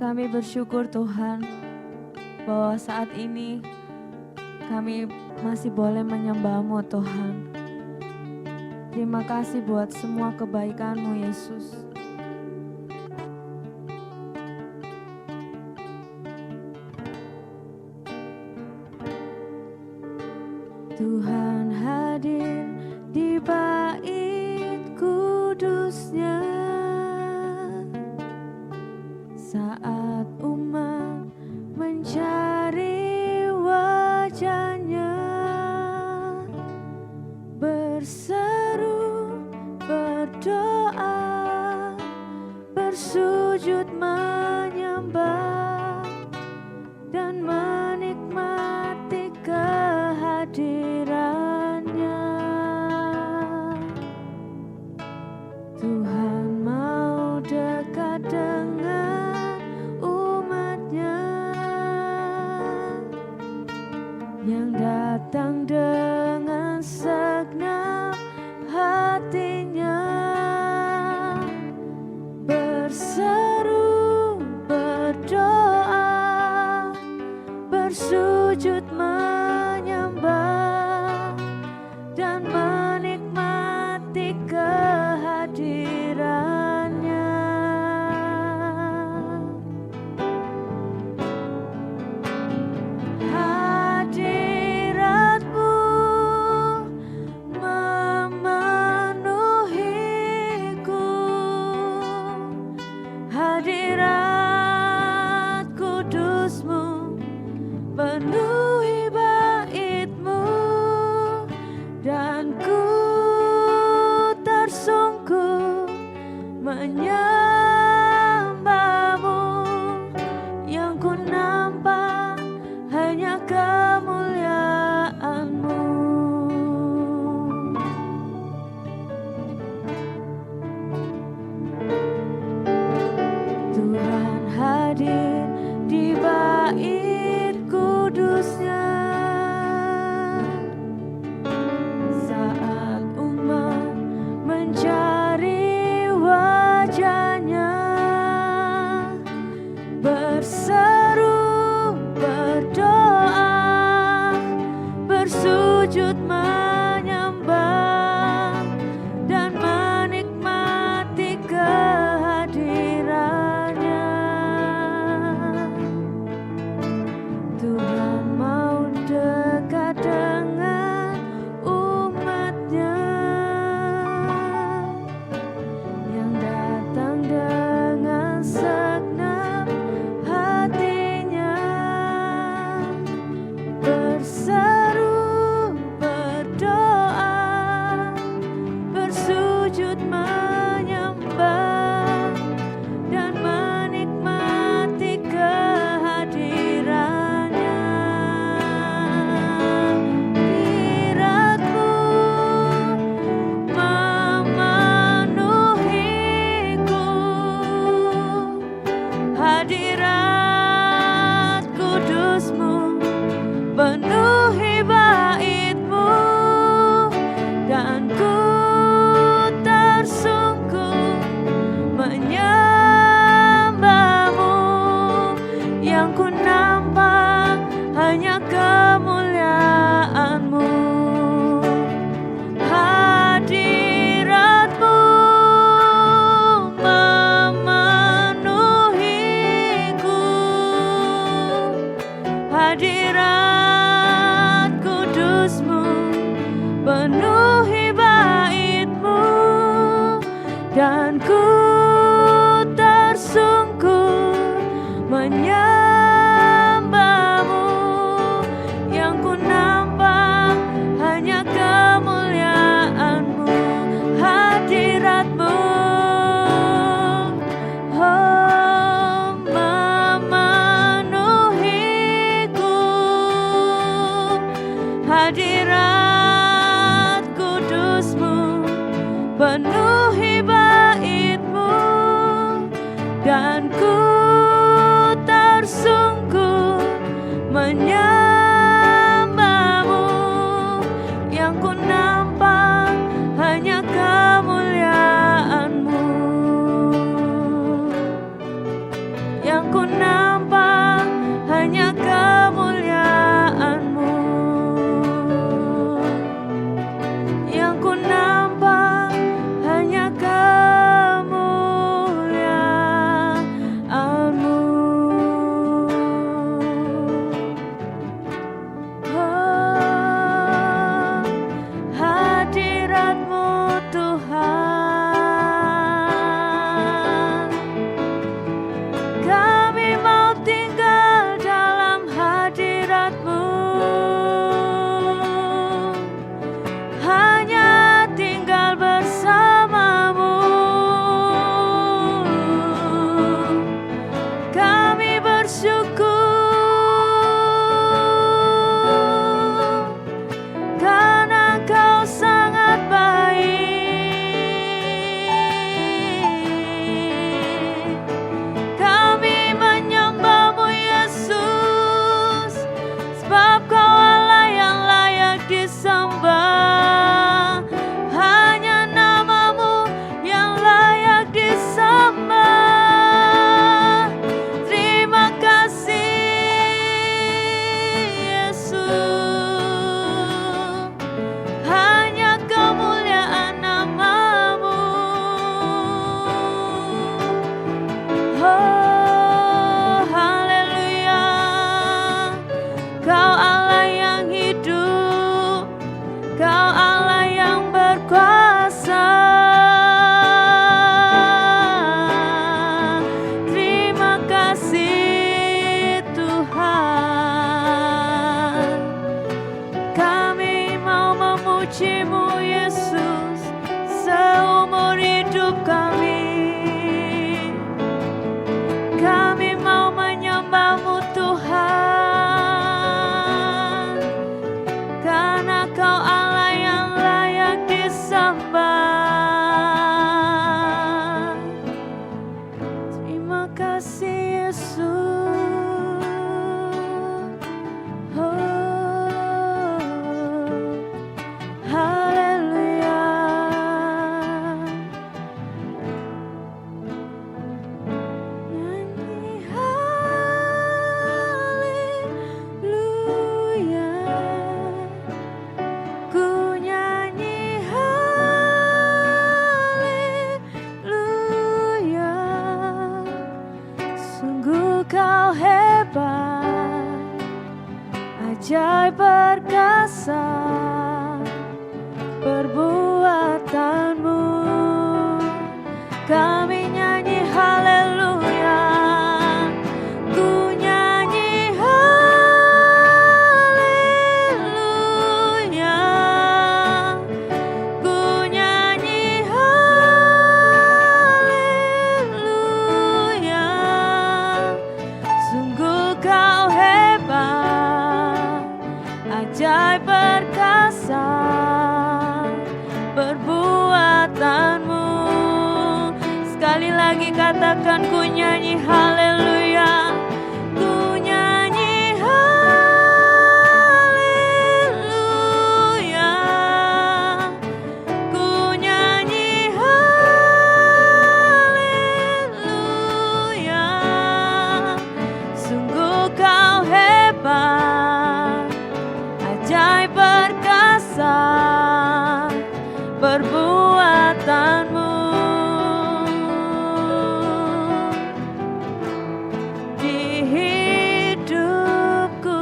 Kami bersyukur Tuhan bahwa saat ini kami masih boleh menyembah-Mu Tuhan. Terima kasih buat semua kebaikan-Mu Yesus. Tuhan hadir di bait kudusnya saat umat mencari wajahnya, berseru, berdoa, bersujud menyembah dan menikmati kehadirannya. Tuhan mau dekat dengan umatnya yang datang dengan segenap hatinya, berseru, berdoa, bersujud menyembah dan menikmati kehadirannya. Hadirat-Mu memenuhiku, hadirat kudus-Mu penuhi bait-Mu, dan ku tersungkur menyembah-Mu. Yang ku nampak hanya kemuliaan-Mu. Tuhan hadir di bait kudusnya saat umat mencari wajahnya, berseru, berdoa, bersujud menyembah dan menikmati kehadirannya. Tuhan mau dekat dengan umatnya yang datang dengan segenap hatinya, berseru, berdoa, bersujud menyembah dan menikmati kehadirannya. Hadirat-Mu memenuhiku, hadirat kudus-Mu penuhi bait-Mu, dan ku tersungkur menyembah-Mu. Yang ku nampak hanya kemuliaan-Mu. Hadirat-Mu memenuhiku, hadirat kudus-Mu penuhi bait-Mu, dan ku tersungkur menyembah-Mu. Yang ku nampak hanya kemuliaan-Mu. Hadirat-Mu memenuhiku, hadirat kudus-Mu penuhi bait-Mu, padamu Yesus seumur hidup kami. Kami mau menyembah-Mu Tuhan, karena Kau Allah yang layak disembah. Terima kasih Yesus. Oh, haleluya. Nyanyi haleluya. Ku nyanyi haleluya. Sungguh Kau hebat, ajaib perkasa perbuatanmu. Kami nyanyi haleluya. Ku nyanyi haleluya. Ku nyanyi haleluya. Sungguh Kau hebat, ajaib perkasa perbuatanmu. Sekali lagi katakan, ku nyanyi haleluya. Ku nyanyi haleluya. Ku nyanyi haleluya. Sungguh Kau hebat, ajaib perkasa perbuatanmu. Di hidupku.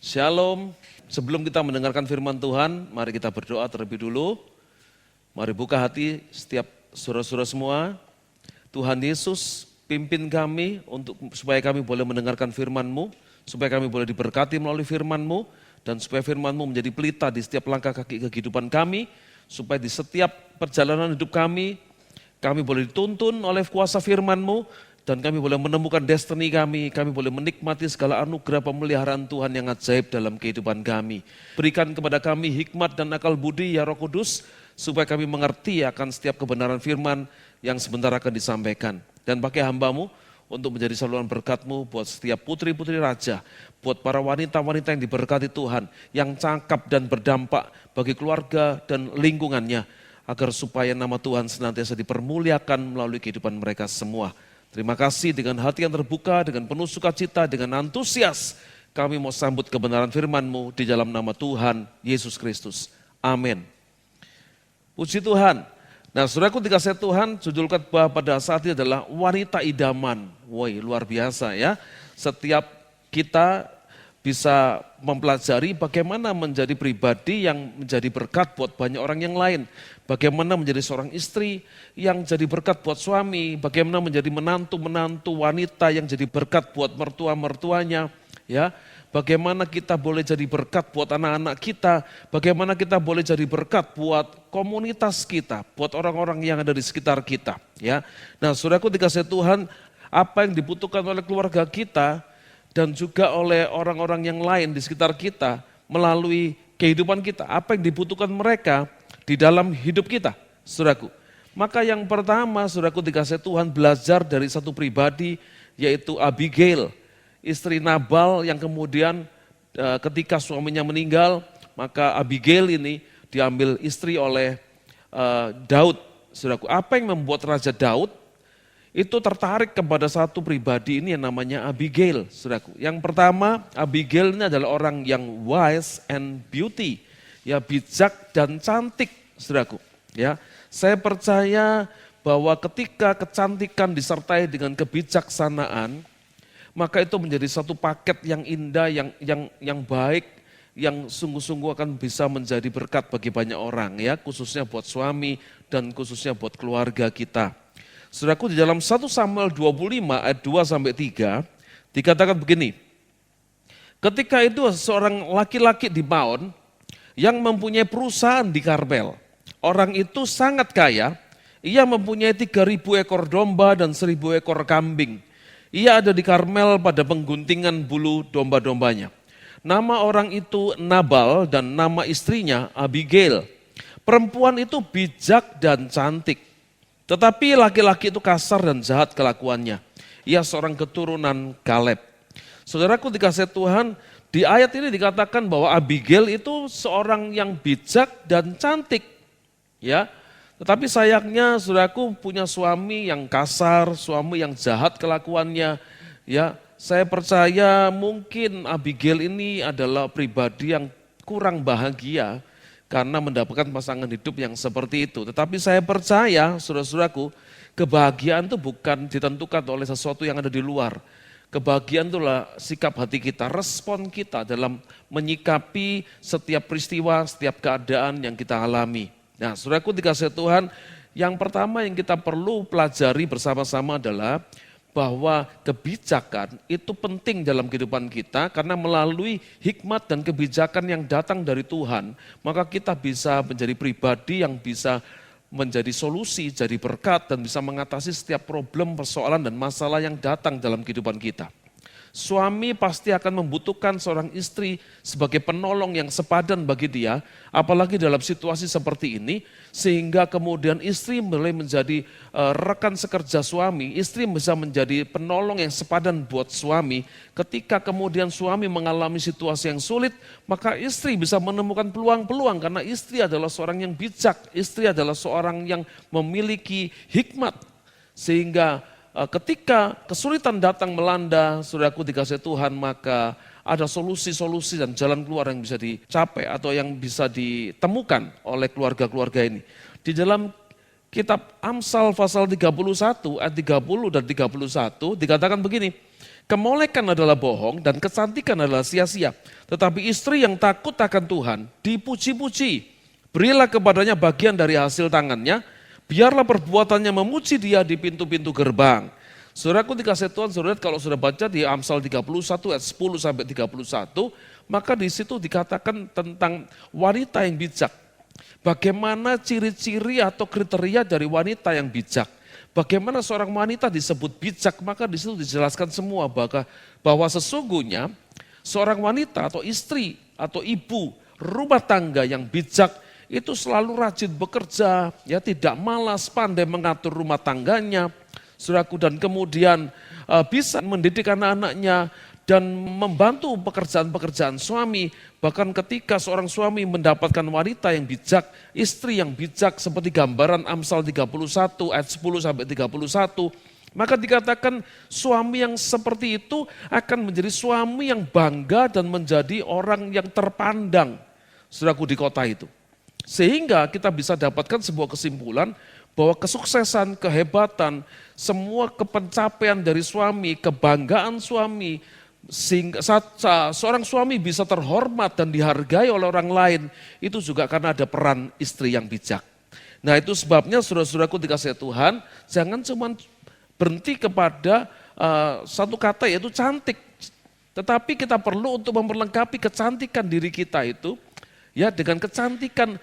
Shalom. Sebelum kita mendengarkan firman Tuhan, mari kita berdoa terlebih dulu. Mari buka hati setiap saudara-saudara semua. Tuhan Yesus, pimpin kami supaya kami boleh mendengarkan firman-Mu, supaya kami boleh diberkati melalui firman-Mu, dan supaya firman-Mu menjadi pelita di setiap langkah kaki kehidupan kami, supaya di setiap perjalanan hidup kami boleh dituntun oleh kuasa firman-Mu, dan kami boleh menemukan destiny kami boleh menikmati segala anugerah pemeliharaan Tuhan yang ajaib dalam kehidupan kami. Berikan kepada kami hikmat dan akal budi ya Roh Kudus, supaya kami mengerti akan setiap kebenaran firman yang sebentar akan disampaikan. Dan pakai hamba-Mu untuk menjadi saluran berkat-Mu buat setiap putri-putri raja, buat para wanita-wanita yang diberkati Tuhan, yang cakap dan berdampak bagi keluarga dan lingkungannya, agar supaya nama Tuhan senantiasa dipermuliakan melalui kehidupan mereka semua. Terima kasih, dengan hati yang terbuka, dengan penuh sukacita, dengan antusias, kami mau sambut kebenaran firman-Mu di dalam nama Tuhan Yesus Kristus. Amin. Puji Tuhan. Nah, saudaraku dikasihi Tuhan, judul khotbah pada saat ini adalah wanita idaman. Woi, luar biasa ya. Setiap kita bisa mempelajari bagaimana menjadi pribadi yang menjadi berkat buat banyak orang yang lain. Bagaimana menjadi seorang istri yang jadi berkat buat suami, bagaimana menjadi menantu-menantu wanita yang jadi berkat buat mertua-mertuanya, ya. Bagaimana kita boleh jadi berkat buat anak-anak kita, bagaimana kita boleh jadi berkat buat komunitas kita, buat orang-orang yang ada di sekitar kita, ya. Nah, saudaraku dikasihi Tuhan, apa yang dibutuhkan oleh keluarga kita dan juga oleh orang-orang yang lain di sekitar kita melalui kehidupan kita, apa yang dibutuhkan mereka di dalam hidup kita, saudaraku. Maka yang pertama, saudaraku dikasihi Tuhan, belajar dari satu pribadi, yaitu Abigail, istri Nabal yang kemudian ketika suaminya meninggal, maka Abigail ini diambil istri oleh Daud. Saudaraku, apa yang membuat Raja Daud itu tertarik kepada satu pribadi ini yang namanya Abigail, saudaraku. Yang pertama, Abigail ini adalah orang yang wise and beauty, ya, bijak dan cantik, saudaraku. Ya, saya percaya bahwa ketika kecantikan disertai dengan kebijaksanaan, maka itu menjadi satu paket yang indah, yang baik, yang sungguh-sungguh akan bisa menjadi berkat bagi banyak orang, ya, khususnya buat suami dan khususnya buat keluarga kita. Saudaraku, di dalam 1 Samuel 25 ayat 2-3 dikatakan begini, Ketika itu seorang laki-laki di Maon yang mempunyai perusahaan di Karmel. Orang itu sangat kaya, ia mempunyai 3.000 ekor domba dan 1.000 ekor kambing. Ia ada di Karmel pada pengguntingan bulu domba-dombanya. Nama orang itu Nabal dan nama istrinya Abigail. Perempuan itu bijak dan cantik. Tetapi laki-laki itu kasar dan jahat kelakuannya. Ia seorang keturunan Kaleb. Saudaraku dikasih Tuhan, di ayat ini dikatakan bahwa Abigail itu seorang yang bijak dan cantik. Ya, tetapi sayangnya saudaraku punya suami yang kasar, suami yang jahat kelakuannya. Ya, saya percaya mungkin Abigail ini adalah pribadi yang kurang bahagia karena mendapatkan pasangan hidup yang seperti itu. Tetapi saya percaya, saudara-saudaraku, kebahagiaan itu bukan ditentukan oleh sesuatu yang ada di luar. Kebahagiaan itulah sikap hati kita, respon kita dalam menyikapi setiap peristiwa, setiap keadaan yang kita alami. Nah, saudaraku dikasih Tuhan, yang pertama yang kita perlu pelajari bersama-sama adalah bahwa kebijakan itu penting dalam kehidupan kita karena melalui hikmat dan kebijakan yang datang dari Tuhan, maka kita bisa menjadi pribadi yang bisa menjadi solusi, jadi berkat dan bisa mengatasi setiap problem, persoalan dan masalah yang datang dalam kehidupan kita. Suami pasti akan membutuhkan seorang istri sebagai penolong yang sepadan bagi dia, apalagi dalam situasi seperti ini, sehingga kemudian istri mulai menjadi rekan sekerja suami, istri bisa menjadi penolong yang sepadan buat suami. Ketika kemudian suami mengalami situasi yang sulit, maka istri bisa menemukan peluang-peluang karena istri adalah seorang yang bijak, istri adalah seorang yang memiliki hikmat, sehingga ketika kesulitan datang melanda, saudaraku dikasih Tuhan, maka ada solusi-solusi dan jalan keluar yang bisa dicapai atau yang bisa ditemukan oleh keluarga-keluarga ini. Di dalam kitab Amsal pasal 31 ayat 30 dan 31 dikatakan begini, kemolekan adalah bohong dan kecantikan adalah sia-sia, tetapi istri yang takut akan Tuhan dipuji-puji. Berilah kepadanya bagian dari hasil tangannya, biarlah perbuatannya memuji dia di pintu-pintu gerbang. Saudaraku dikasih Tuhan, saudara kalau sudah baca di Amsal 31 ayat 10 sampai 31, maka di situ dikatakan tentang wanita yang bijak. Bagaimana ciri-ciri atau kriteria dari wanita yang bijak. Bagaimana seorang wanita disebut bijak, maka di situ dijelaskan semua bahwa sesungguhnya seorang wanita atau istri atau ibu rumah tangga yang bijak itu selalu rajin bekerja, ya tidak malas, pandai mengatur rumah tangganya, saudaraku, dan kemudian bisa mendidik anak-anaknya dan membantu pekerjaan-pekerjaan suami. Bahkan ketika seorang suami mendapatkan wanita yang bijak, istri yang bijak seperti gambaran Amsal 31 ayat 10 sampai 31, maka dikatakan suami yang seperti itu akan menjadi suami yang bangga dan menjadi orang yang terpandang, saudaraku, di kota itu. Sehingga kita bisa dapatkan sebuah kesimpulan bahwa kesuksesan, kehebatan, semua kepencapaian dari suami, kebanggaan suami, sehingga seorang suami bisa terhormat dan dihargai oleh orang lain, itu juga karena ada peran istri yang bijak. Nah itu sebabnya saudara-saudaraku dikasih Tuhan, jangan cuma berhenti kepada satu kata yaitu cantik. Tetapi kita perlu untuk memperlengkapi kecantikan diri kita itu, ya dengan kecantikan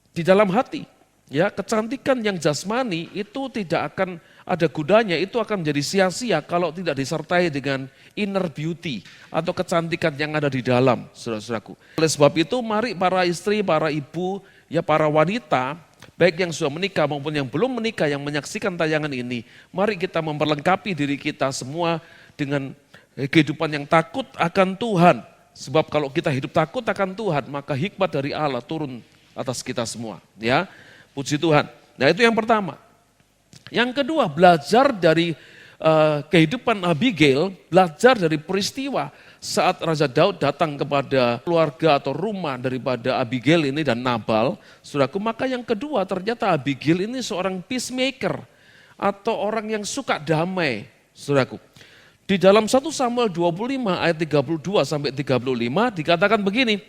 di dalam hati, ya kecantikan yang jasmani itu tidak akan ada gunanya, itu akan menjadi sia-sia kalau tidak disertai dengan inner beauty atau kecantikan yang ada di dalam, saudara-saudaraku. Oleh sebab itu mari para istri, para ibu, ya para wanita, baik yang sudah menikah maupun yang belum menikah yang menyaksikan tayangan ini, mari kita memperlengkapi diri kita semua dengan kehidupan yang takut akan Tuhan. Sebab kalau kita hidup takut akan Tuhan, maka hikmat dari Allah turun atas kita semua, ya. Puji Tuhan. Nah, itu yang pertama. Yang kedua, belajar dari kehidupan Abigail, belajar dari peristiwa saat Raja Daud datang kepada keluarga atau rumah daripada Abigail ini dan Nabal, saudaraku, maka yang kedua ternyata Abigail ini seorang peacemaker atau orang yang suka damai, saudaraku. Di dalam 1 Samuel 25 ayat 32 sampai 35 dikatakan begini,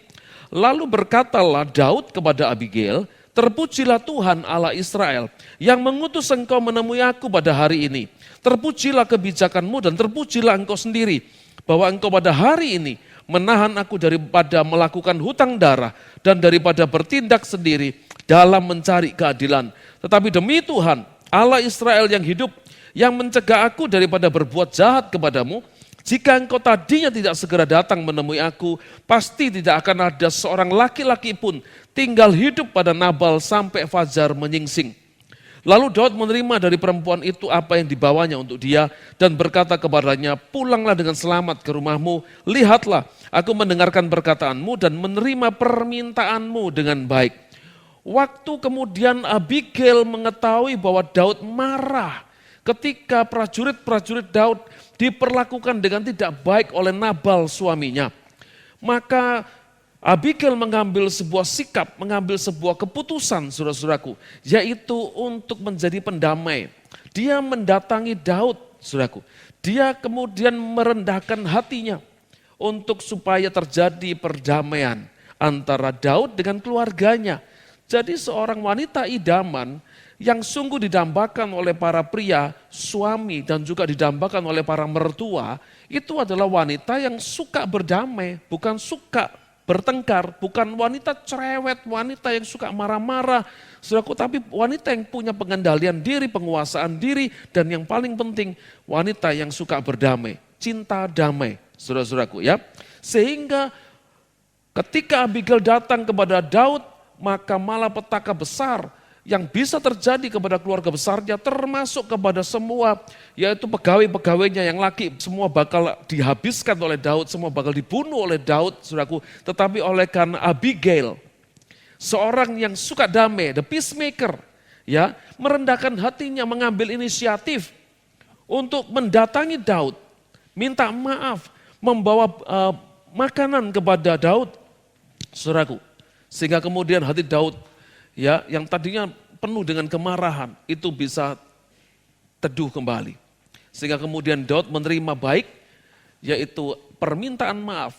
lalu berkatalah Daud kepada Abigail, terpujilah Tuhan Allah Israel yang mengutus engkau menemui aku pada hari ini. Terpujilah kebijakanmu dan terpujilah engkau sendiri bahwa engkau pada hari ini menahan aku daripada melakukan hutang darah dan daripada bertindak sendiri dalam mencari keadilan. Tetapi demi Tuhan, Allah Israel yang hidup, yang mencegah aku daripada berbuat jahat kepadamu, jika engkau tadinya tidak segera datang menemui aku, pasti tidak akan ada seorang laki-laki pun tinggal hidup pada Nabal sampai fajar menyingsing. Lalu Daud menerima dari perempuan itu apa yang dibawanya untuk dia dan berkata kepadanya, pulanglah dengan selamat ke rumahmu, lihatlah aku mendengarkan perkataanmu dan menerima permintaanmu dengan baik. Waktu kemudian Abigail mengetahui bahwa Daud marah ketika prajurit-prajurit Daud diperlakukan dengan tidak baik oleh Nabal suaminya, maka Abigail mengambil sebuah sikap, mengambil sebuah keputusan, saudara-saudaraku, yaitu untuk menjadi pendamai. Dia mendatangi Daud, saudaraku. Dia kemudian merendahkan hatinya untuk supaya terjadi perdamaian antara Daud dengan keluarganya. Jadi seorang wanita idaman yang sungguh didambakan oleh para pria, suami, dan juga didambakan oleh para mertua, itu adalah wanita yang suka berdamai, bukan suka bertengkar, bukan wanita cerewet, wanita yang suka marah-marah, saudaraku, tapi wanita yang punya pengendalian diri, penguasaan diri, dan yang paling penting, wanita yang suka berdamai, cinta damai, saudara-saudaraku ya. Sehingga ketika Abigail datang kepada Daud, maka malapetaka besar yang bisa terjadi kepada keluarga besarnya, termasuk kepada semua, yaitu pegawai-pegawainya yang laki, semua bakal dihabiskan oleh Daud, semua bakal dibunuh oleh Daud, saudaraku. Tetapi oleh karena Abigail, seorang yang suka damai, the peacemaker, ya, merendahkan hatinya, mengambil inisiatif untuk mendatangi Daud, minta maaf, membawa makanan kepada Daud, saudaraku. Sehingga kemudian hati Daud, ya, yang tadinya penuh dengan kemarahan, itu bisa teduh kembali. Sehingga kemudian Daud menerima baik, yaitu permintaan maaf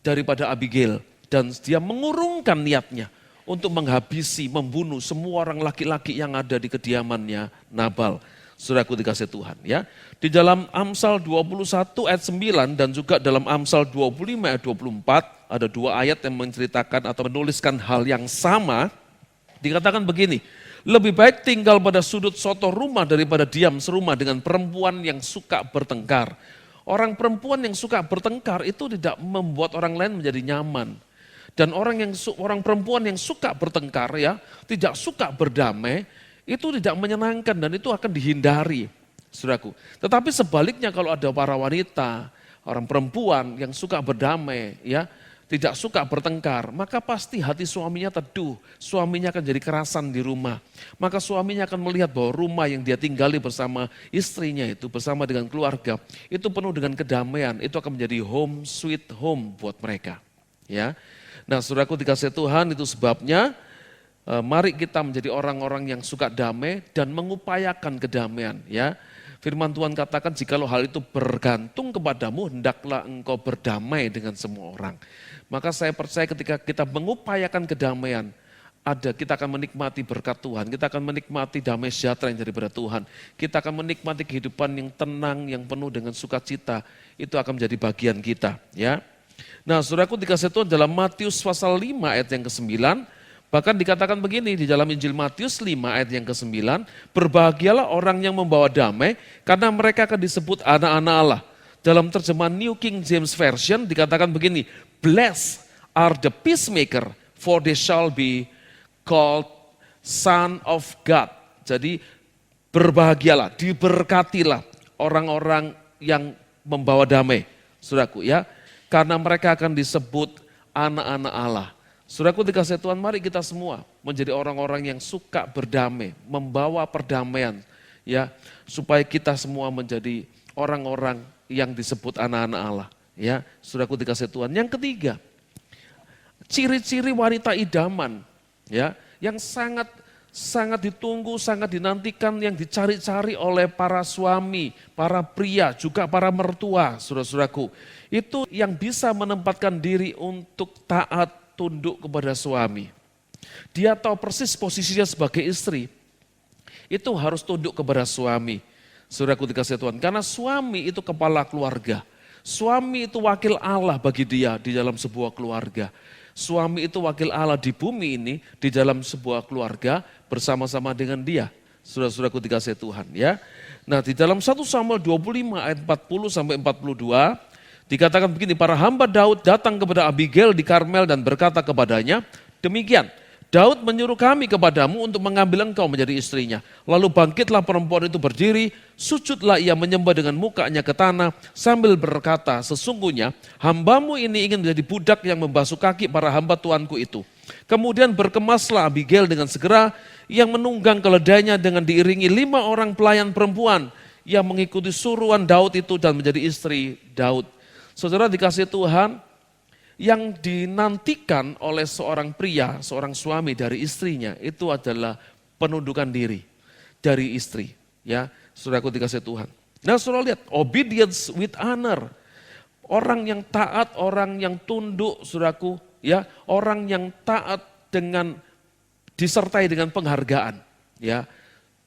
daripada Abigail. Dan dia mengurungkan niatnya untuk menghabisi, membunuh semua orang laki-laki yang ada di kediamannya Nabal. Saudaraku dikasih Tuhan ya. Di dalam Amsal 21 ayat 9 dan juga dalam Amsal 25 ayat 24, ada dua ayat yang menceritakan atau menuliskan hal yang sama. Dikatakan begini, lebih baik tinggal pada sudut soto rumah daripada diam serumah dengan perempuan yang suka bertengkar. Orang perempuan yang suka bertengkar itu tidak membuat orang lain menjadi nyaman. Dan orang perempuan yang suka bertengkar ya, tidak suka berdamai, itu tidak menyenangkan dan itu akan dihindari, saudaraku. Tetapi sebaliknya kalau ada para wanita, orang perempuan yang suka berdamai ya, tidak suka bertengkar, maka pasti hati suaminya teduh, suaminya akan jadi kerasan di rumah. Maka suaminya akan melihat bahwa rumah yang dia tinggali bersama istrinya itu, bersama dengan keluarga, itu penuh dengan kedamaian, itu akan menjadi home sweet home buat mereka. Ya, nah saudaraku dikasih Tuhan, itu sebabnya mari kita menjadi orang-orang yang suka damai dan mengupayakan kedamaian. Ya, firman Tuhan katakan jikalau hal itu bergantung kepadamu, hendaklah engkau berdamai dengan semua orang. Maka saya percaya ketika kita mengupayakan kedamaian, kita akan menikmati berkat Tuhan, kita akan menikmati damai sejahtera yang daripada Tuhan. Kita akan menikmati kehidupan yang tenang, yang penuh dengan sukacita, itu akan menjadi bagian kita. Ya. Nah saudaraku dikasih Tuhan dalam Matius pasal 5 ayat yang ke-9, bahkan dikatakan begini di dalam Injil Matius 5 ayat yang ke-9, berbahagialah orang yang membawa damai karena mereka akan disebut anak-anak Allah. Dalam terjemahan New King James Version dikatakan begini, blessed are the peacemaker for they shall be called son of God. Jadi berbahagialah, diberkatilah orang-orang yang membawa damai, saudaraku ya, karena mereka akan disebut anak-anak Allah. Saudaraku dikasih Tuhan, mari kita semua menjadi orang-orang yang suka berdamai, membawa perdamaian, ya, supaya kita semua menjadi orang-orang yang disebut anak-anak Allah. Ya, saudaraku dikasih Tuhan. Yang ketiga, ciri-ciri wanita idaman, ya, yang sangat ditunggu, sangat dinantikan, yang dicari-cari oleh para suami, para pria, juga para mertua, saudara-saudaraku. Itu yang bisa menempatkan diri untuk taat, tunduk kepada suami. Dia tahu persis posisinya sebagai istri, itu harus tunduk kepada suami. Saudaraku dikasih Tuhan, karena suami itu kepala keluarga. Suami itu wakil Allah bagi dia di dalam sebuah keluarga. Suami itu wakil Allah di bumi ini, di dalam sebuah keluarga bersama-sama dengan dia. Saudara-saudaraku dikasihi Tuhan ya. Nah di dalam 1 Samuel 25 ayat 40 sampai 42, dikatakan begini, para hamba Daud datang kepada Abigail di Karmel dan berkata kepadanya, demikian, Daud menyuruh kami kepadamu untuk mengambil engkau menjadi istrinya. Lalu bangkitlah perempuan itu berdiri, sujudlah ia menyembah dengan mukanya ke tanah sambil berkata, sesungguhnya hambamu ini ingin menjadi budak yang membasuh kaki para hamba tuanku itu. Kemudian berkemaslah Abigail dengan segera, yang menunggang keledainya dengan diiringi 5 orang pelayan perempuan yang mengikuti suruhan Daud itu dan menjadi istri Daud. Saudara dikasihi Tuhan, yang dinantikan oleh seorang pria, seorang suami dari istrinya itu adalah penundukan diri dari istri. Ya, saudaraku dikasihi Tuhan. Nah, saudara lihat, obedience with honor. Orang yang taat, orang yang tunduk, saudaraku, ya, orang yang taat dengan disertai dengan penghargaan, ya.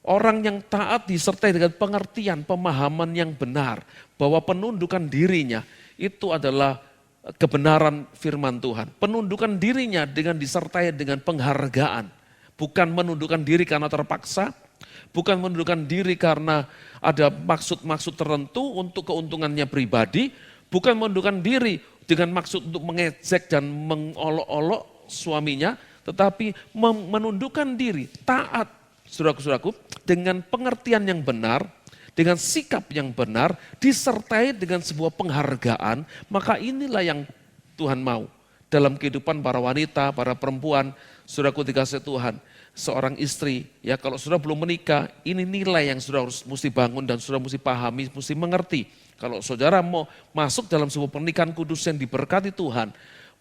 Orang yang taat disertai dengan pengertian, pemahaman yang benar bahwa penundukan dirinya itu adalah kebenaran firman Tuhan. Penundukan dirinya dengan disertai dengan penghargaan. Bukan menundukkan diri karena terpaksa, bukan menundukkan diri karena ada maksud-maksud tertentu untuk keuntungannya pribadi, bukan menundukkan diri dengan maksud untuk mengejek dan mengolok-olok suaminya, tetapi menundukkan diri, taat, saudaraku-saudaraku, dengan pengertian yang benar, dengan sikap yang benar, disertai dengan sebuah penghargaan, maka inilah yang Tuhan mau. Dalam kehidupan para wanita, para perempuan, saudaraku dikasihi Tuhan, seorang istri, ya kalau saudara belum menikah, ini nilai yang saudara harus mesti bangun dan saudara mesti pahami, mesti mengerti. Kalau saudara mau masuk dalam sebuah pernikahan kudus yang diberkati Tuhan,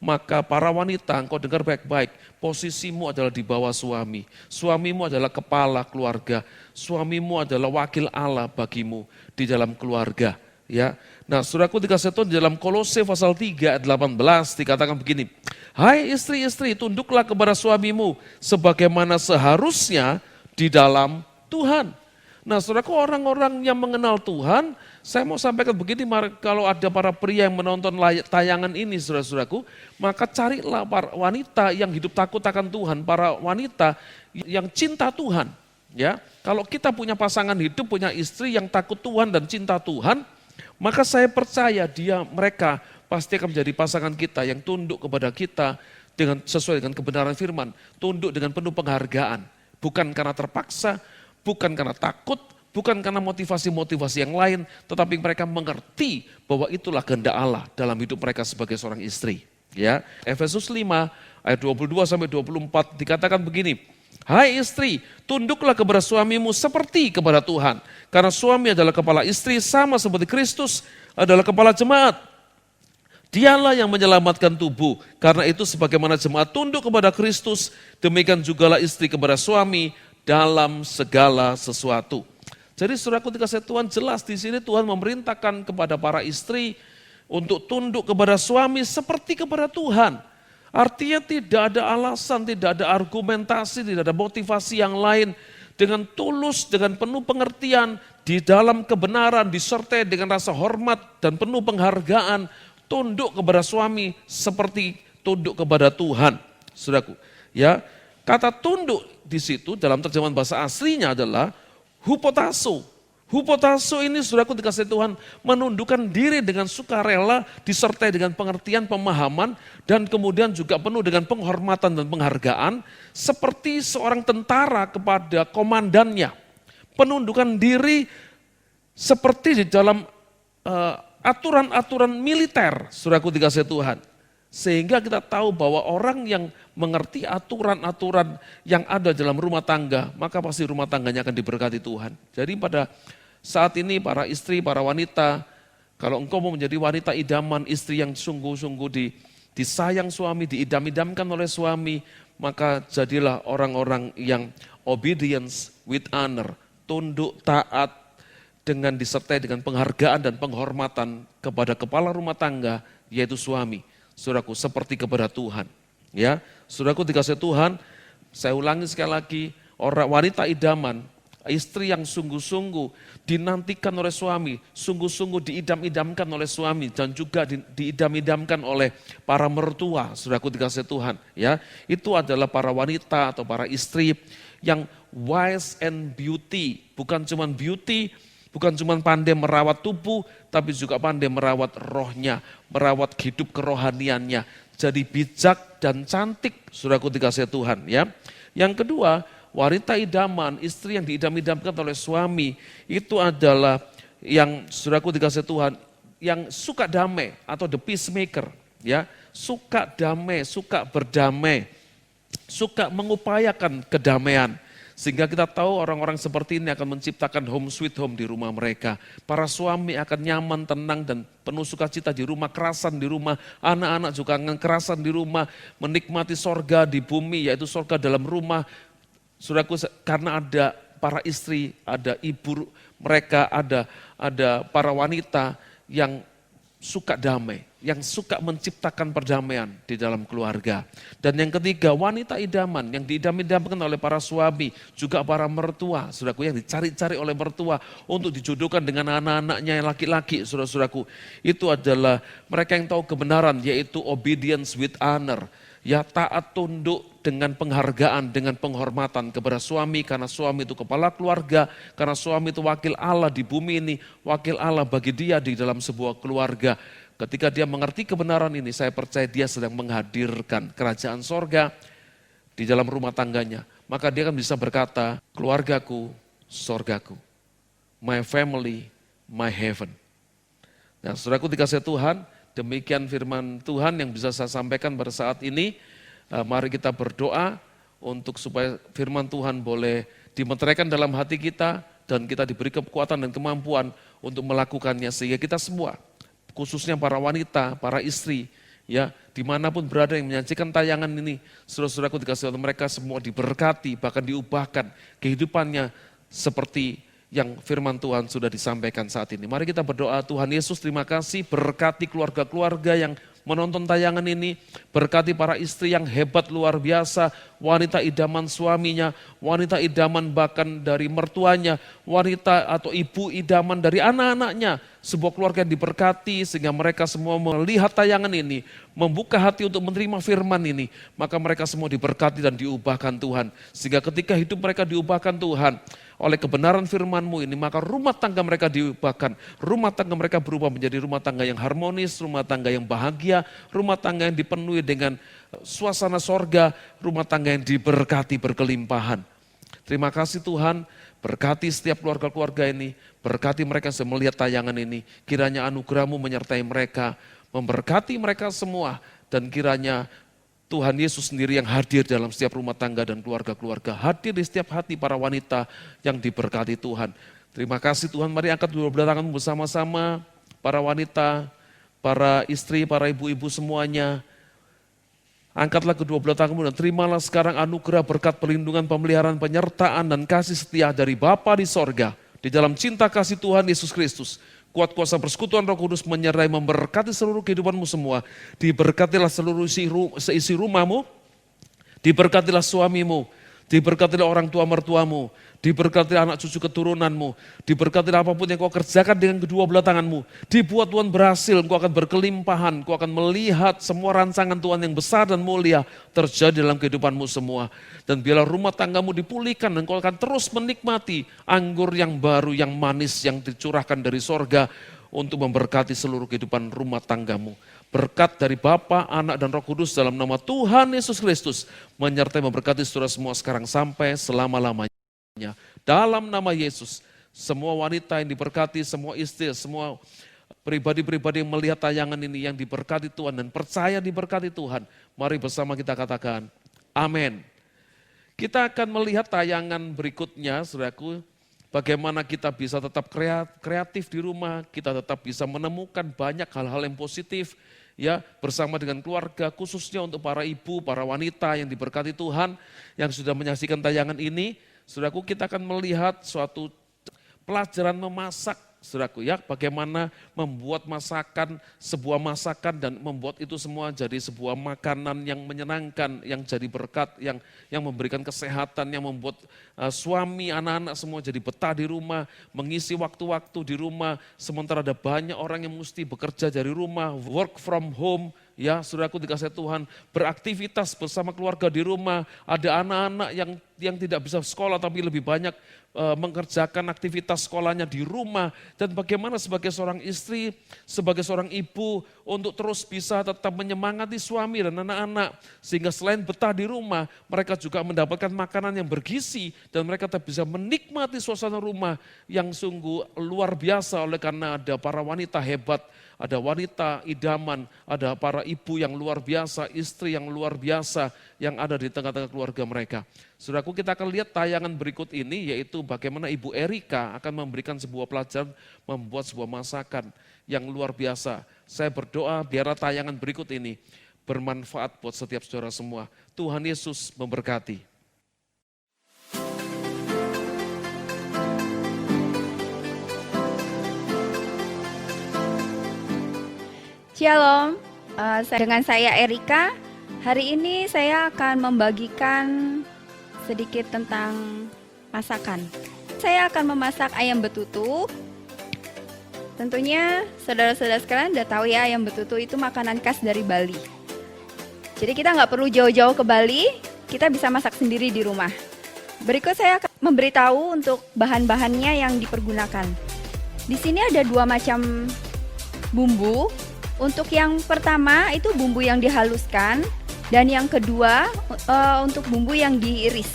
maka para wanita, engkau dengar baik-baik, posisimu adalah di bawah suami. Suamimu adalah kepala keluarga. Suamimu adalah wakil Allah bagimu di dalam keluarga. Ya, nah saudaraku dikasihi Tuhan, di dalam Kolose pasal 3 ayat 18 dikatakan begini, hai istri-istri, tunduklah kepada suamimu sebagaimana seharusnya di dalam Tuhan. Nah saudaraku, orang-orang yang mengenal Tuhan, saya mau sampaikan begini, kalau ada para pria yang menonton tayangan ini saudara-saudaraku, maka carilah para wanita yang hidup takut akan Tuhan, para wanita yang cinta Tuhan. Ya, kalau kita punya pasangan hidup, punya istri yang takut Tuhan dan cinta Tuhan, maka saya percaya mereka pasti akan menjadi pasangan kita yang tunduk kepada kita dengan sesuai dengan kebenaran firman, tunduk dengan penuh penghargaan, bukan karena terpaksa, bukan karena takut, bukan karena motivasi-motivasi yang lain, tetapi mereka mengerti bahwa itulah kehendak Allah dalam hidup mereka sebagai seorang istri. Ya, Efesus 5 ayat 22 sampai 24 dikatakan begini, hai istri, tunduklah kepada suamimu seperti kepada Tuhan, karena suami adalah kepala istri sama seperti Kristus adalah kepala jemaat. Dialah yang menyelamatkan tubuh, karena itu sebagaimana jemaat tunduk kepada Kristus, demikian jugalah istri kepada suami dalam segala sesuatu. Jadi saudaraku dikasihi Tuhan, jelas di sini Tuhan memerintahkan kepada para istri untuk tunduk kepada suami seperti kepada Tuhan. Artinya tidak ada alasan, tidak ada argumentasi, tidak ada motivasi yang lain. Dengan tulus, dengan penuh pengertian, di dalam kebenaran, disertai dengan rasa hormat dan penuh penghargaan, tunduk kepada suami seperti tunduk kepada Tuhan. Saudaraku, ya. Kata tunduk di situ dalam terjemahan bahasa aslinya adalah hupotasso. Hupotasso ini saudaraku dikasihi Tuhan menundukkan diri dengan sukarela disertai dengan pengertian, pemahaman dan kemudian juga penuh dengan penghormatan dan penghargaan seperti seorang tentara kepada komandannya. Penundukan diri seperti di dalam aturan-aturan militer, saudaraku dikasihi Tuhan. Sehingga kita tahu bahwa orang yang mengerti aturan-aturan yang ada dalam rumah tangga, maka pasti rumah tangganya akan diberkati Tuhan. Jadi pada saat ini para istri, para wanita, kalau engkau mau menjadi wanita idaman, istri yang sungguh-sungguh disayang suami, diidam-idamkan oleh suami, maka jadilah orang-orang yang obedience with honor, tunduk, taat, dengan disertai dengan penghargaan dan penghormatan kepada kepala rumah tangga, yaitu suami. Saudaraku, seperti kepada Tuhan. Ya, saudaraku dikasihi Tuhan, saya ulangi sekali lagi, orang wanita idaman istri yang sungguh-sungguh dinantikan oleh suami, sungguh-sungguh diidam-idamkan oleh suami, dan juga diidam-idamkan oleh para mertua, saudaraku dikasih Tuhan. Ya, itu adalah para wanita atau para istri yang wise and beauty, bukan cuma beauty, bukan cuma pandai merawat tubuh, tapi juga pandai merawat rohnya, merawat hidup kerohaniannya. Jadi bijak dan cantik, saudaraku dikasih Tuhan. Ya, yang kedua, wanita idaman, istri yang diidam-idamkan oleh suami, itu adalah yang saudaraku dikasih Tuhan, yang suka damai atau the peacemaker. Ya, suka damai, suka berdamai, suka mengupayakan kedamaian. Sehingga kita tahu orang-orang seperti ini akan menciptakan home sweet home di rumah mereka. Para suami akan nyaman, tenang, dan penuh sukacita di rumah, kerasan di rumah. Anak-anak juga akan kerasan di rumah, menikmati sorga di bumi, yaitu sorga dalam rumah. Saudaraku, karena ada para istri, ada ibu mereka, ada para wanita yang suka damai, yang suka menciptakan perdamaian di dalam keluarga. Dan yang ketiga, wanita idaman yang diidam-idamkan oleh para suami, juga para mertua, saudaraku, yang dicari-cari oleh mertua untuk dijodohkan dengan anak-anaknya yang laki-laki, saudara-saudaraku. Itu adalah mereka yang tahu kebenaran, yaitu obedience with honor. Ya, taat tunduk dengan penghargaan, dengan penghormatan kepada suami, karena suami itu kepala keluarga, karena suami itu wakil Allah di bumi ini, wakil Allah bagi dia di dalam sebuah keluarga. Ketika dia mengerti kebenaran ini, saya percaya dia sedang menghadirkan kerajaan sorga di dalam rumah tangganya. Maka dia akan bisa berkata, keluargaku, sorgaku, my family, my heaven. Nah, saudaraku dikasih Tuhan, demikian firman Tuhan yang bisa saya sampaikan pada saat ini. Mari kita berdoa untuk supaya firman Tuhan boleh dimeteraikan dalam hati kita dan kita diberi kekuatan dan kemampuan untuk melakukannya, sehingga kita semua, khususnya para wanita, para istri, ya dimanapun berada yang menyaksikan tayangan ini, saudara-saudaraku dikasih Tuhan, mereka semua diberkati, bahkan diubahkan kehidupannya seperti yang firman Tuhan sudah disampaikan saat ini. Mari kita berdoa. Tuhan Yesus, terima kasih, berkati keluarga-keluarga yang menonton tayangan ini, berkati para istri yang hebat luar biasa, wanita idaman suaminya, wanita idaman bahkan dari mertuanya, wanita atau ibu idaman dari anak-anaknya, sebuah keluarga yang diberkati sehingga mereka semua melihat tayangan ini, membuka hati untuk menerima firman ini, maka mereka semua diberkati dan diubahkan Tuhan. Sehingga ketika hidup mereka diubahkan Tuhan, oleh kebenaran firman-Mu ini, maka rumah tangga mereka diubahkan. Rumah tangga mereka berubah menjadi rumah tangga yang harmonis, rumah tangga yang bahagia, rumah tangga yang dipenuhi dengan suasana sorga, rumah tangga yang diberkati berkelimpahan. Terima kasih Tuhan, berkati setiap keluarga-keluarga ini, berkati mereka yang melihat tayangan ini. Kiranya anugerah-Mu menyertai mereka, memberkati mereka semua, dan kiranya Tuhan Yesus sendiri yang hadir dalam setiap rumah tangga dan keluarga-keluarga. Hadir di setiap hati para wanita yang diberkati Tuhan. Terima kasih Tuhan, mari angkat dua belah tanganmu bersama-sama. Para wanita, para istri, para ibu-ibu semuanya. Angkatlah kedua belah tanganmu dan terimalah sekarang anugerah, berkat, perlindungan, pemeliharaan, penyertaan, dan kasih setia dari Bapa di sorga. Di dalam cinta kasih Tuhan Yesus Kristus, kuat kuasa persekutuan Roh Kudus menyertai, memberkati seluruh kehidupanmu semua. Diberkatilah seluruh seisi rumahmu, diberkatilah suamimu, diberkatilah orang tua mertuamu, diberkatilah anak cucu keturunanmu, diberkatilah apapun yang kau kerjakan dengan kedua belah tanganmu. Dibuat Tuhan berhasil, kau akan berkelimpahan, kau akan melihat semua rancangan Tuhan yang besar dan mulia terjadi dalam kehidupanmu semua. Dan biarlah rumah tanggamu dipulihkan dan kau akan terus menikmati anggur yang baru, yang manis, yang dicurahkan dari sorga untuk memberkati seluruh kehidupan rumah tanggamu. Berkat dari Bapa, Anak, dan Roh Kudus dalam nama Tuhan Yesus Kristus menyertai memberkati saudara semua sekarang sampai selama-lamanya. Dalam nama Yesus, semua wanita yang diberkati, semua istri, semua pribadi-pribadi yang melihat tayangan ini yang diberkati Tuhan dan percaya diberkati Tuhan. Mari bersama kita katakan, amin. Kita akan melihat tayangan berikutnya, saudaraku, bagaimana kita bisa tetap kreatif di rumah, kita tetap bisa menemukan banyak hal-hal yang positif, ya, bersama dengan keluarga, khususnya untuk para ibu, para wanita yang diberkati Tuhan, yang sudah menyaksikan tayangan ini. Saudaraku, kita akan melihat suatu pelajaran memasak Saudaraku ya, bagaimana membuat masakan, sebuah masakan dan membuat itu semua jadi sebuah makanan yang menyenangkan, yang jadi berkat, yang memberikan kesehatan, yang membuat suami, anak-anak semua jadi betah di rumah, mengisi waktu-waktu di rumah, sementara ada banyak orang yang mesti bekerja dari rumah, work from home. Ya, saudaraku dikasih Tuhan, beraktivitas bersama keluarga di rumah, ada anak-anak yang tidak bisa sekolah tapi lebih banyak mengerjakan aktivitas sekolahnya di rumah, dan bagaimana sebagai seorang istri, sebagai seorang ibu untuk terus bisa tetap menyemangati suami dan anak-anak, sehingga selain betah di rumah, mereka juga mendapatkan makanan yang bergizi dan mereka tetap bisa menikmati suasana rumah yang sungguh luar biasa oleh karena ada para wanita hebat, ada wanita idaman, ada para ibu yang luar biasa, istri yang luar biasa yang ada di tengah-tengah keluarga mereka. Saudaraku, kita akan lihat tayangan berikut ini, yaitu bagaimana Ibu Erika akan memberikan sebuah pelajaran membuat sebuah masakan yang luar biasa. Saya berdoa biarlah tayangan berikut ini bermanfaat buat setiap saudara semua. Tuhan Yesus memberkati. Shalom, dengan saya Erika. Hari ini saya akan membagikan sedikit tentang masakan. Saya akan memasak ayam betutu. Tentunya saudara-saudara sekalian udah tahu ya, ayam betutu itu makanan khas dari Bali. Jadi kita nggak perlu jauh-jauh ke Bali, kita bisa masak sendiri di rumah. Berikut saya akan memberitahu untuk bahan-bahannya yang dipergunakan. Di sini ada 2 macam bumbu. Untuk yang pertama itu bumbu yang dihaluskan, dan yang kedua untuk bumbu yang diiris.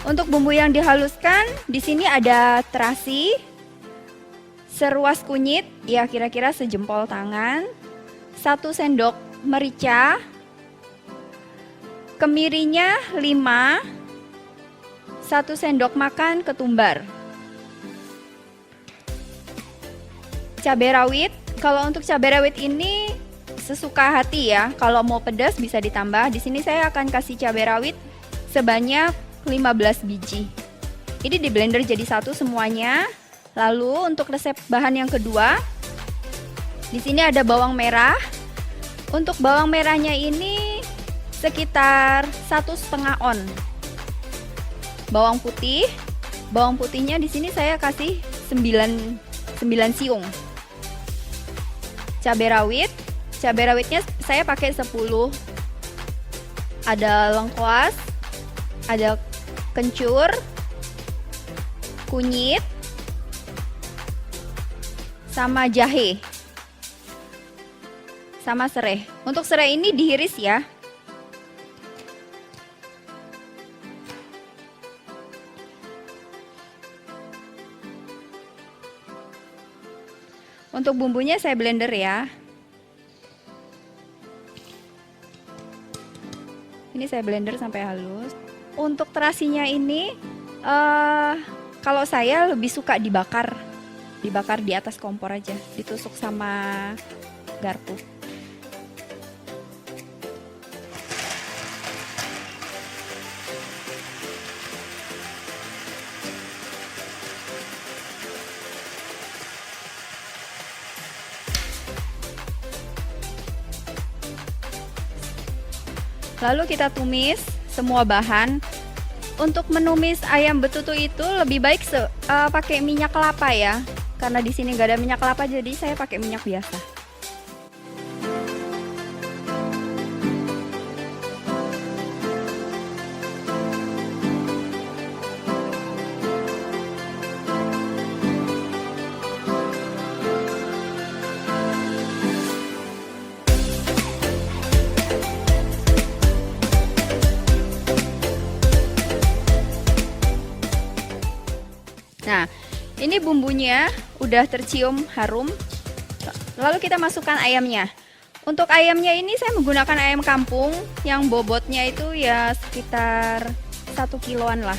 Untuk bumbu yang dihaluskan, di sini ada terasi, seruas kunyit, ya kira-kira sejempol tangan, 1 sendok merica, kemirinya 5, 1 sendok makan ketumbar, cabai rawit. Kalau untuk cabai rawit ini sesuka hati ya. Kalau mau pedas bisa ditambah. Di sini saya akan kasih cabai rawit sebanyak 15 biji. Ini di blender jadi satu semuanya. Lalu untuk resep bahan yang kedua, di sini ada bawang merah. Untuk bawang merahnya ini sekitar 1,5 on. Bawang putihnya di sini saya kasih 9 siung. Cabai rawitnya saya pakai 10. Ada lengkuas, ada kencur, kunyit, sama jahe, sama serai. Untuk serai ini diiris ya. Untuk bumbunya saya blender ya. Ini saya blender sampai halus. Untuk terasinya ini, kalau saya lebih suka dibakar di atas kompor aja, ditusuk sama garpu. Lalu kita tumis semua bahan. Untuk menumis ayam betutu itu lebih baik pakai minyak kelapa ya. Karena di sini nggak ada minyak kelapa, jadi saya pakai minyak biasa. Nah, ini bumbunya udah tercium harum. Lalu kita masukkan ayamnya. Untuk ayamnya ini saya menggunakan ayam kampung yang bobotnya itu ya sekitar 1 kiloan lah.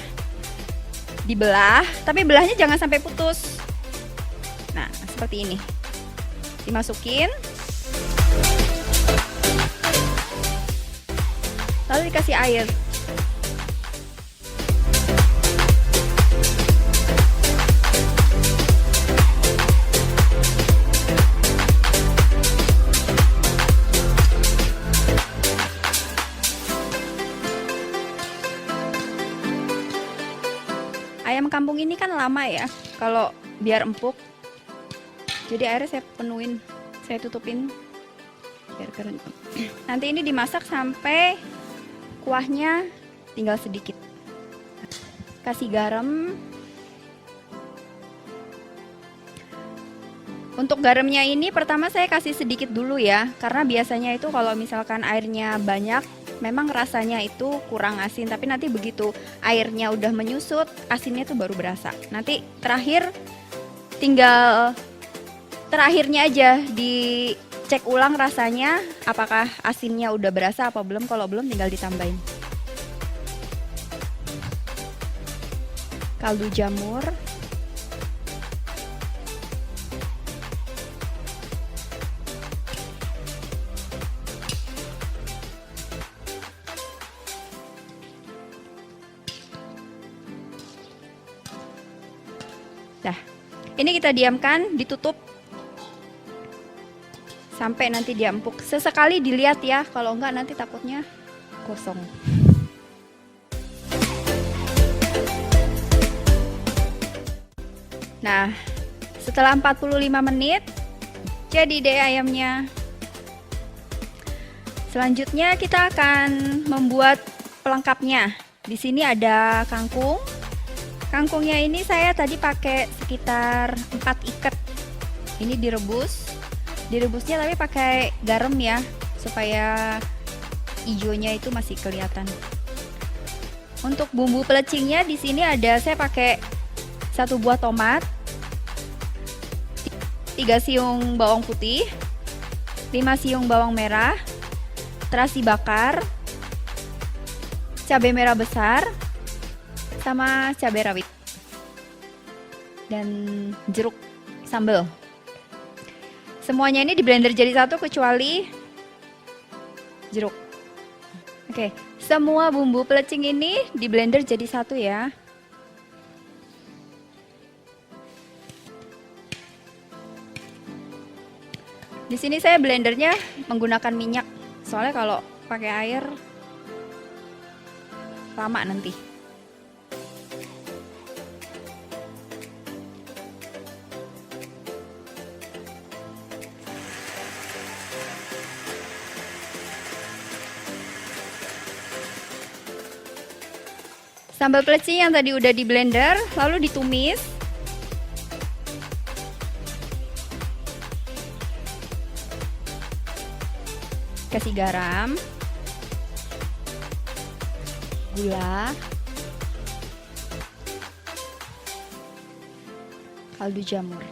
Dibelah, tapi belahnya jangan sampai putus. Nah, seperti ini. Dimasukin. Lalu dikasih air. ayam kampung ini kan lama ya, kalau biar empuk. Jadi airnya saya penuhin, saya tutupin biar kering. Nanti ini dimasak sampai kuahnya tinggal sedikit. Kasih garam. Untuk garamnya ini pertama saya kasih sedikit dulu ya, karena biasanya itu kalau misalkan airnya banyak, memang rasanya itu kurang asin. Tapi nanti begitu airnya udah menyusut, asinnya tuh baru berasa. Nanti terakhirnya aja dicek ulang rasanya, apakah asinnya udah berasa apa belum. Kalau belum tinggal ditambahin. Kaldu jamur. Nah, ini kita diamkan, ditutup sampai nanti dia empuk. Sesekali dilihat ya, kalau enggak nanti takutnya gosong. Nah, setelah 45 menit, jadi deh ayamnya. Selanjutnya kita akan membuat pelengkapnya. Di sini ada kangkung. Kangkungnya ini saya tadi pakai sekitar 4 ikat. Ini direbus. Direbusnya tapi pakai garam ya, supaya hijaunya itu masih kelihatan. Untuk bumbu pelecingnya di sini ada, saya pakai 1 buah tomat, 3 siung bawang putih, 5 siung bawang merah, terasi bakar, cabai merah besar, sama cabai rawit dan jeruk sambal. Semuanya ini di blender jadi satu kecuali jeruk. Oke, semua bumbu pelecing ini di blender jadi satu ya. Di sini saya blendernya menggunakan minyak, soalnya kalau pakai air lama nanti. Sambal pelecing yang tadi udah di blender, lalu ditumis. Kasih garam, gula, kaldu jamur.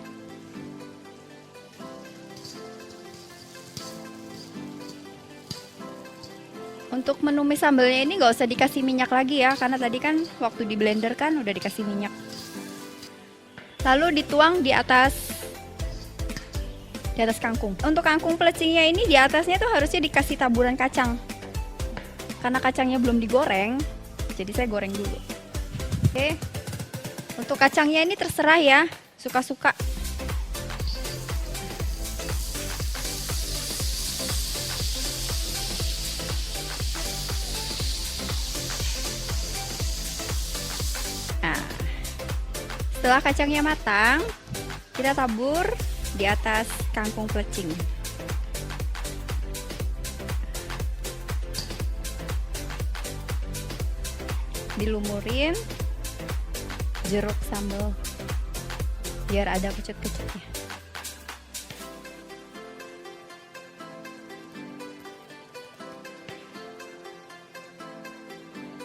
Untuk menumis sambalnya ini nggak usah dikasih minyak lagi ya, karena tadi kan waktu di blender kan udah dikasih minyak. Lalu dituang di atas kangkung. Untuk kangkung pelecingnya ini di atasnya tuh harusnya dikasih taburan kacang. Karena kacangnya belum digoreng, jadi saya goreng dulu. Oke. Untuk kacangnya ini terserah ya, suka-suka. Nah, setelah kacangnya matang, kita tabur di atas kangkung pelecing. Dilumurin jeruk sambal biar ada kecut-kecutnya.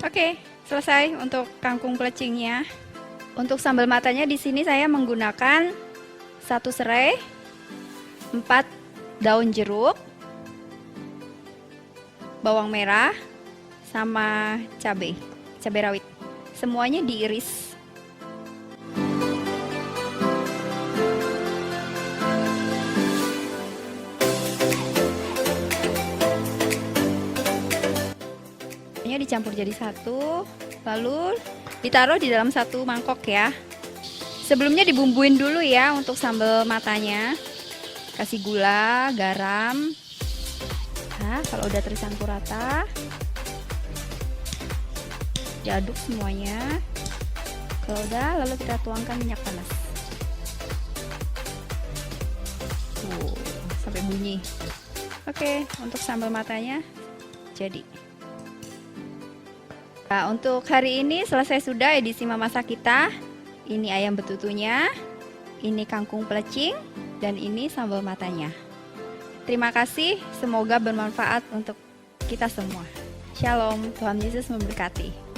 Oke, selesai untuk kangkung pelecingnya. Untuk sambal matanya di sini saya menggunakan 1 serai, 4 daun jeruk, bawang merah, sama cabai rawit. Semuanya diiris. Ini dicampur jadi satu, lalu ditaruh di dalam satu mangkok ya. Sebelumnya dibumbuin dulu ya untuk sambal matanya. Kasih gula, garam. Nah, kalau udah tercampur rata, diaduk semuanya. Kalau udah, lalu kita tuangkan minyak panas. Sampai bunyi. Oke, untuk sambal matanya jadi. Nah, untuk hari ini selesai sudah edisi memasak kita. Ini ayam betutunya, ini kangkung pelecing, dan ini sambal matanya. Terima kasih, semoga bermanfaat untuk kita semua. Shalom, Tuhan Yesus memberkati.